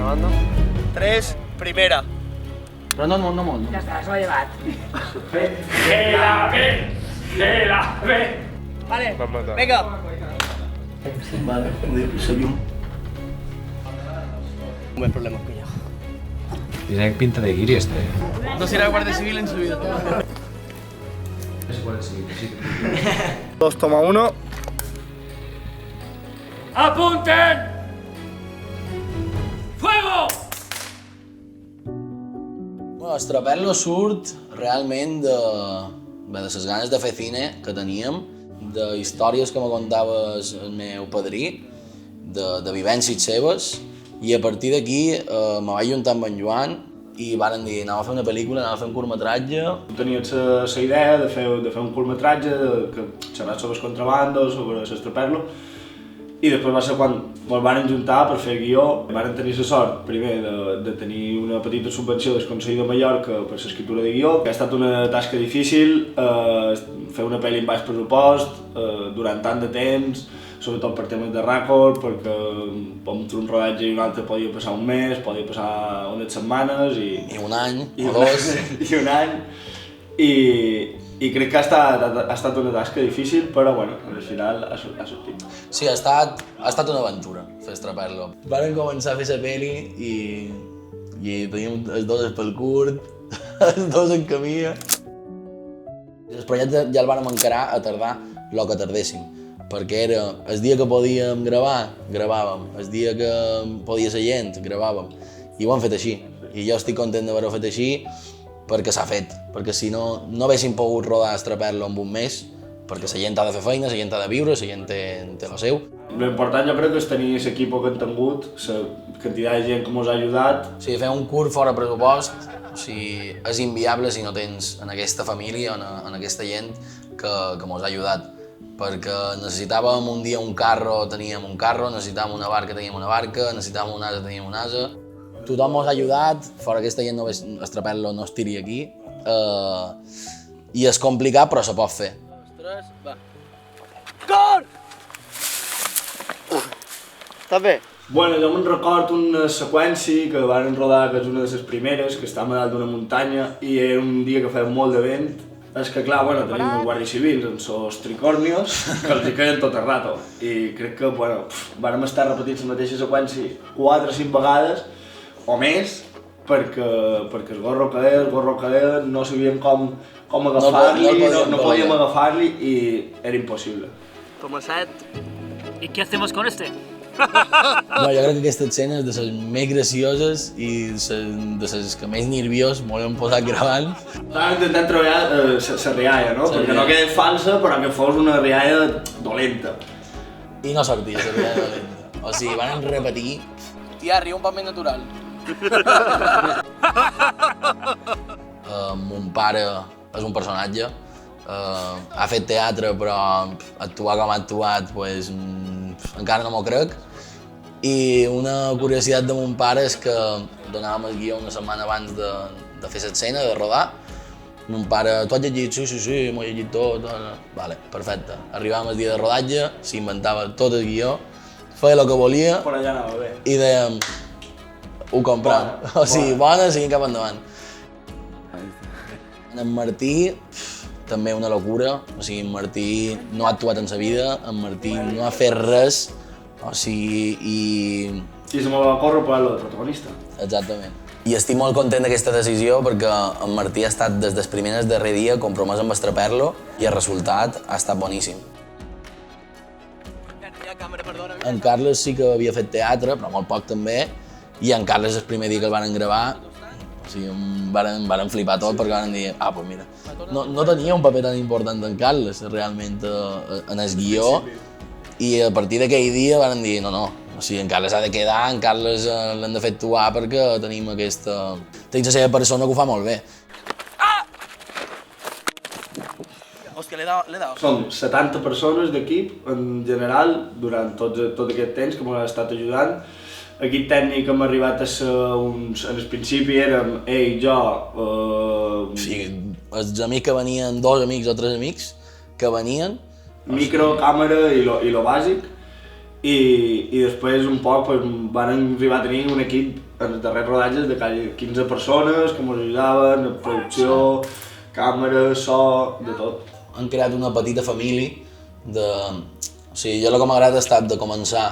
banda. 3, primera. Però no molt. Ja està, s'ho ha llevat. Que la ve! Vale, Vam matar. vinga. Vale, seguim. Un buen problema, coño. Tiene pinta de guiri este. No será guardia civil en su vida. Es guardia civil, sí. 2,1. ¡Apunten! ¡Fuego! Bueno, Estraperlo surt realment de les ganes de fer cine que teníem, de històries que me contaves el meu padrí, de vivències seves, i a partir d'aquí me vaig juntar amb en Joan i varen dir anàvem a fer una pel·lícula, anàvem a fer un curtmetratge. Tenia la idea de fer un curtmetratge, que xerrar sobre el contrabando, sobre l'Estraperlo, i després va ser quan ens varen juntar per fer guió. Varen tenir la sort, primer, de tenir una petita subvenció del Consell de Mallorca per l'escriptura de guió, que ha estat una tasca difícil, fer una pel·li amb baix pressupost, durant tant de temps, sobretot per temes de rècord, perquè entre un rodatge i un altre podia passar un mes, podia passar unes setmanes I un any, o dos. I un any. I crec que ha estat una tasca difícil, però bueno, al final ha sortit. Sí, ha estat una aventura fer Estraperlo. Varen començar a fer la pel·li i teníem els dos pel curt, els dos en camí. El projecte ja el vàrem encarar a tardar el que tardéssim, perquè era el dia que podíem gravar, gravàvem, el dia que podia ser gent, gravàvem, i ho hem fet així. I jo estic content d'haver-ho fet així perquè s'ha fet, perquè si no, no haguéssim pogut rodar Estraperlo en un mes, perquè la gent ha de fer feina, la gent ha de viure, la gent té el seu. L'important jo crec que és tenir l'equip que hem tingut, la quantitat de gent que ens ha ajudat. O sigui, fer un curt fora pressupost, o sigui, és inviable si no tens en aquesta família, en aquesta gent que ens ha ajudat. Perquè necessitàvem un dia un carro, teníem un carro, necessitàvem una barca, teníem una barca, necessitàvem un asa, teníem un asa. Tothom ens ha ajudat, fora aquesta gent Estraperlo no estiria aquí. I és complicat, però se pot fer. 2, 3, va. Cor! Està bé? Bueno, jo me'n record una seqüència que van rodar, que és una de les primeres, que estàvem a dalt d'una muntanya i era un dia que feia molt de vent. És que clar, bueno, tenim els guàrdies civils amb els tricornios que els hi queien tot el rato. I crec que, bueno, vàrem estar repetint la mateixa seqüència 4 o 5 vegades o més, perquè el gorro que era, no sabíem com agafar-li, no podíem agafar-li i era impossible. Como set. ¿Y qué hacemos con este? No, jo crec que aquesta escena és de les més gracioses i de les que més nerviós m'ho posat gravant. Estàvem intentant treballar la rialla, no? Perquè no quedés falsa, però que fos una rialla dolenta. I no sortia la rialla dolenta. O sigui, van repetir. Tia, riu un poc més natural. Mon pare és un personatge, ha fet teatre però actuar com ha actuat pues, encara no m'ho crec. I una curiositat de mon pare és que donàvem el guió una setmana abans de fer l'escena, de rodar. Mon pare, tu has llegit? Sí, m'ho he llegit tot. Vale, perfecte. Arribàvem el dia de rodatge, s'inventava tot el guió, feia el que volia Per allà anava bé. i dèiem, ho comprem. O sigui, bona, seguim cap endavant. En Martí, també una locura. O sigui, en Martí no ha actuat en sa vida, en Martí no ha fet res. O sigui, I se me va córrer per el protagonista. Exactament. I estic molt content d'aquesta decisió perquè en Martí ha estat des dels primers darrer dia compromès amb Estraperlo i el resultat ha estat boníssim. En Carles sí que havia fet teatre, però molt poc també, i en Carles el primer dia que el van gravar, o sigui, varen flipar tot perquè van dir, pues mira, no tenia un paper tan important en Carles realment en el guió, i a partir d'aquell dia van dir, no, o sigui, en Carles ha de quedar, en Carles l'hem de fer actuar perquè tenim aquesta... Tenim la seva persona que ho fa molt bé. Hòstia, l'he dado. Som 70 persones d'equip, en general, durant tot aquest temps que m'han estat ajudant. L'equip tècnic hem arribat a ser uns... En el principi érem ell, jo... O sigui, els amics que venien, 2 amics o 3 amics que venien... Micro, càmera i lo bàsic. I després un poc van arribar a tenir un equip en els darrers rodatges de quasi 15 persones que ens ajudaven, producció, càmera, so, de tot. Han creat una petita família de... O sigui, jo el que m'ha agradat ha estat de començar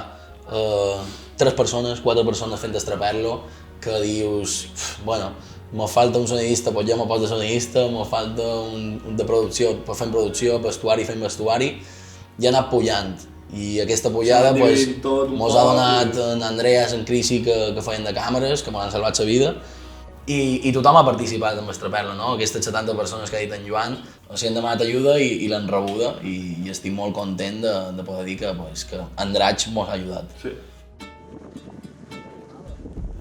3 persones, 4 persones fent Estraperlo, que dius, bueno, me falta un sonidista, doncs ja me poso de sonidista, me falta un de producció, doncs fem producció, vestuari, fem vestuari, i ha anat pujant. I aquesta pujada mos ha donat en Andreas, en Crisi, que feien de càmeres, que m'han salvat la vida, i tothom ha participat en Estraperlo, no? Aquestes 70 persones que ha dit en Joan s'hi han demanat ajuda i l'han rebuda, i estic molt content de poder dir que Andratx mos ha ajudat. Sí.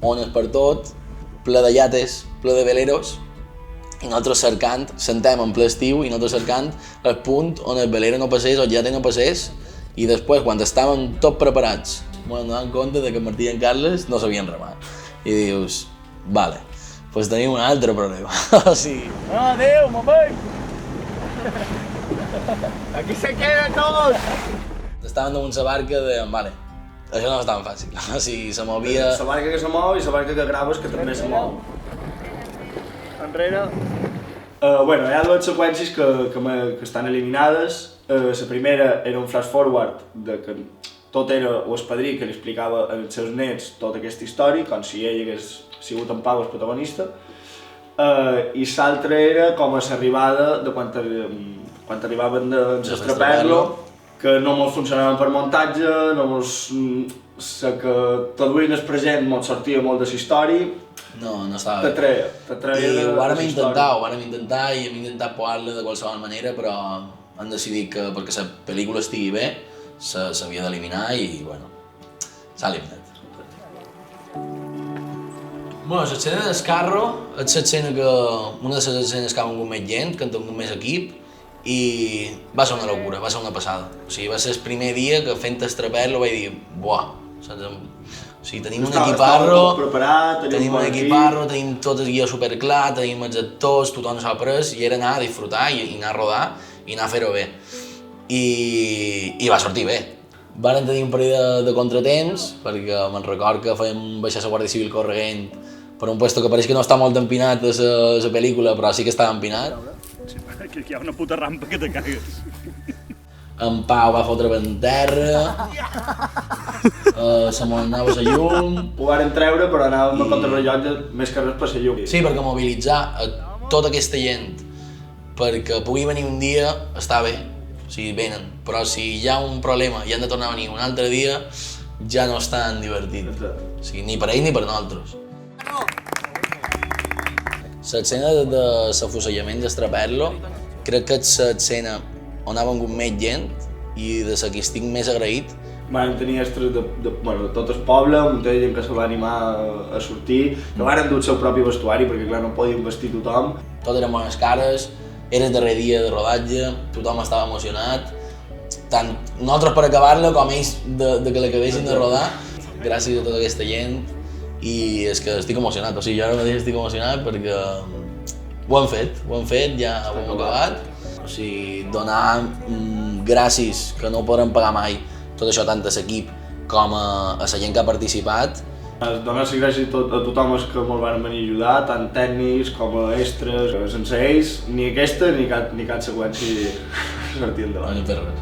Ones per tot, ple de llates, ple de veleros, i nosaltres cercant, sentem en ple estiu i nosaltres cercant el punt on el velero no passés o el llate no passés, i després, quan estàvem tots preparats, ens donàvem compte que Martí i en Carles no sabien remar. I dius, vale, doncs tenim un altre problema. O sigui... No, adéu, moment! Aquí se queda tot! Estàvem damunt la barca de... Vale, això no és tan fàcil. O sigui, se movia... La barca que se mou i la barca que graves que també se mou. Enrere. Bueno, hi ha 2 seqüències que estan eliminades. La primera era un flash forward de que tot era el padrí que li explicava als seus nets tota aquesta història, com si ell hagués sigut en Pau el protagonista. I l'altra era com a l'arribada de quan arribaven de Estraperlo, que no mos funcionaven per muntatge, no mos... que traduint el present mos sortia molt de la història. No estava bé. T'atreia I ho vàrem intentar i hem intentat posar-la de qualsevol manera, però han decidit que perquè la pel·lícula estigui bé s'havia d'eliminar i, bueno, s'ha eliminat. Bueno, l'escena del carro és l'escena que... una de les escenes que ha vengut més gent, que han tingut més equip, i va ser una locura, va ser una passada. O sigui, va ser el primer dia que fent Estraperlo vaig dir, buah, saps? O sigui, tenim un equiparro, tenim tot el guió superclar, tenim els actors, tothom s'ha pres, i era anar a disfrutar i anar a rodar i anar a fer-ho bé. I va sortir bé. Varen tenir un parell de contratemps, perquè me'n record que fèiem baixar la Guàrdia Civil corrent per un puesto que pareix que no està molt empinat a la pel·lícula, però sí que estava empinat. Que hi ha una puta rampa que te cagues. En Pau va fotre en terra, se m'anava la llum... Ho varen treure, però anàvem a contrarrellotge més que res per la llum. Sí, perquè mobilitzar a tota aquesta gent perquè pugui venir un dia està bé, o sigui, venen, però si hi ha un problema i han de tornar a venir un altre dia, ja no és tan divertit. O sigui, ni per ells ni per nosaltres. L'escena de l'afusellament d'Estraperlo crec que és l'escena on ha vengut més gent i de la que estic més agraït. Vam tenir extras de tot el poble, un munt de gent que se va animar a sortir, que van dur el seu propi vestuari perquè clar no podien vestir tothom. Tot eren bones cares, era el darrer dia de rodatge, tothom estava emocionat, tant nosaltres per acabar-la com ells de que l'acabessin de rodar. Gràcies a tota aquesta gent i és que estic emocionat, o sigui, jo ara mateix estic emocionat perquè ho hem fet, ja ho hem acabat. O sigui, donar gràcies, que no ho podrem pagar mai, tot això tant a l'equip com a la gent que ha participat. Donar les gràcies a tothom els que ens van venir a ajudar, tant tècnics com a extras. Sense ells, ni aquesta ni cap seqüència sortia endavant. No hi ha res.